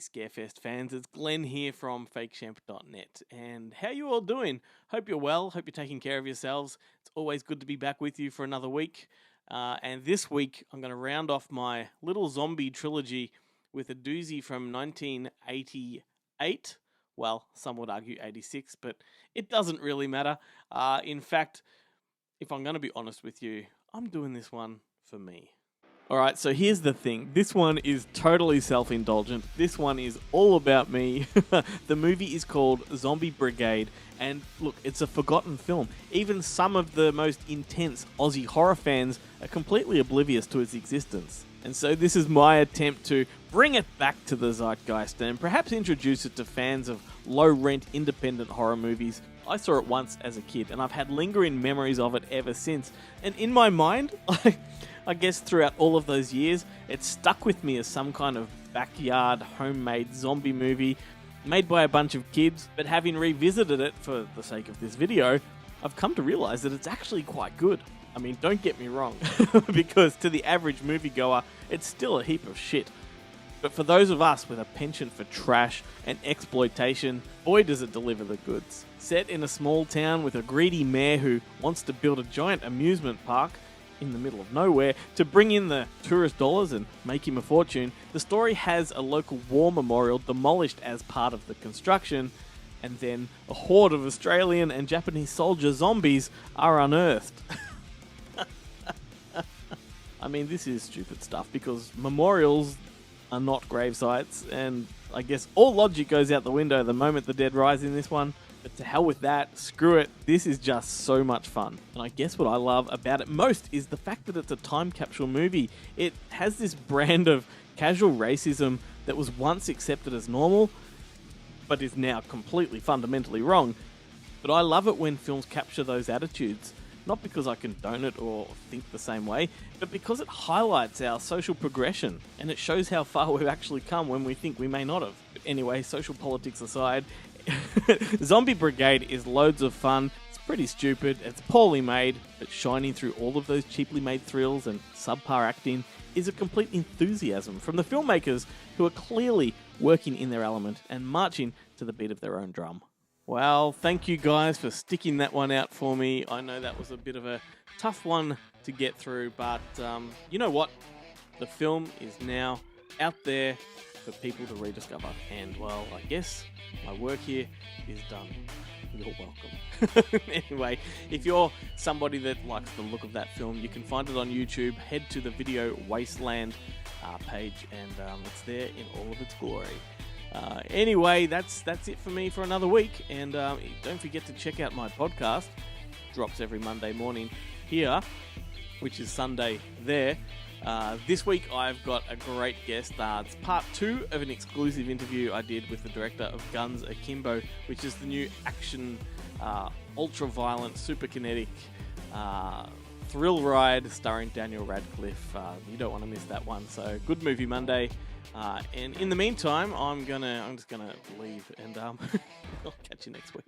Scarefest fans. It's Glenn here from fakeshamp.net. And how you all doing? Hope you're well. Hope you're taking care of yourselves. It's always good to be back with you for another week. And this week, I'm going to round off my little zombie trilogy with a doozy from 1988. Well, some would argue 86, but it doesn't really matter. In fact, if I'm going to be honest with you, I'm doing this one for me. Alright, so here's the thing. This one is totally self-indulgent. This one is all about me. The movie is called Zombie Brigade, and look, it's a forgotten film. Even some of the most intense Aussie horror fans are completely oblivious to its existence. And so this is my attempt to bring it back to the zeitgeist and perhaps introduce it to fans of low-rent independent horror movies. I saw it once as a kid, and I've had lingering memories of it ever since. And in my mind, I guess throughout all of those years, it stuck with me as some kind of backyard, homemade zombie movie made by a bunch of kids. But having revisited it for the sake of this video, I've come to realize that it's actually quite good. I mean, don't get me wrong, because to the average moviegoer, it's still a heap of shit. But for those of us with a penchant for trash and exploitation, boy does it deliver the goods. Set in a small town with a greedy mayor who wants to build a giant amusement park in the middle of nowhere to bring in the tourist dollars and make him a fortune, the story has a local war memorial demolished as part of the construction, and then a horde of Australian and Japanese soldier zombies are unearthed. I mean, this is stupid stuff because memorials are not grave sites, and I guess all logic goes out the window the moment the dead rise in this one. But to hell with that, screw it, this is just so much fun. And I guess what I love about it most is the fact that it's a time capsule movie. It has this brand of casual racism that was once accepted as normal, but is now completely fundamentally wrong. But I love it when films capture those attitudes. Not because I condone it or think the same way, but because it highlights our social progression and it shows how far we've actually come when we think we may not have. But anyway, social politics aside, Zombie Brigade is loads of fun. It's pretty stupid, it's poorly made, but shining through all of those cheaply made thrills and subpar acting is a complete enthusiasm from the filmmakers who are clearly working in their element and marching to the beat of their own drum. Well, thank you guys for sticking that one out for me. I know that was a bit of a tough one to get through, but you know what? The film is now out there for people to rediscover. And, well, I guess my work here is done. You're welcome. Anyway, if you're somebody that likes the look of that film, you can find it on YouTube. Head to the Video Wasteland page, and it's there in all of its glory. Anyway, that's it for me for another week, and don't forget to check out my podcast. Drops every Monday morning here, which is Sunday there. This week I've got a great guest. It's part 2 of an exclusive interview I did with the director of Guns Akimbo, which is the new action, ultra-violent, super kinetic thrill ride starring Daniel Radcliffe. You don't want to miss that one. So good movie Monday. And in the meantime, I'm just gonna leave, and I'll catch you next week.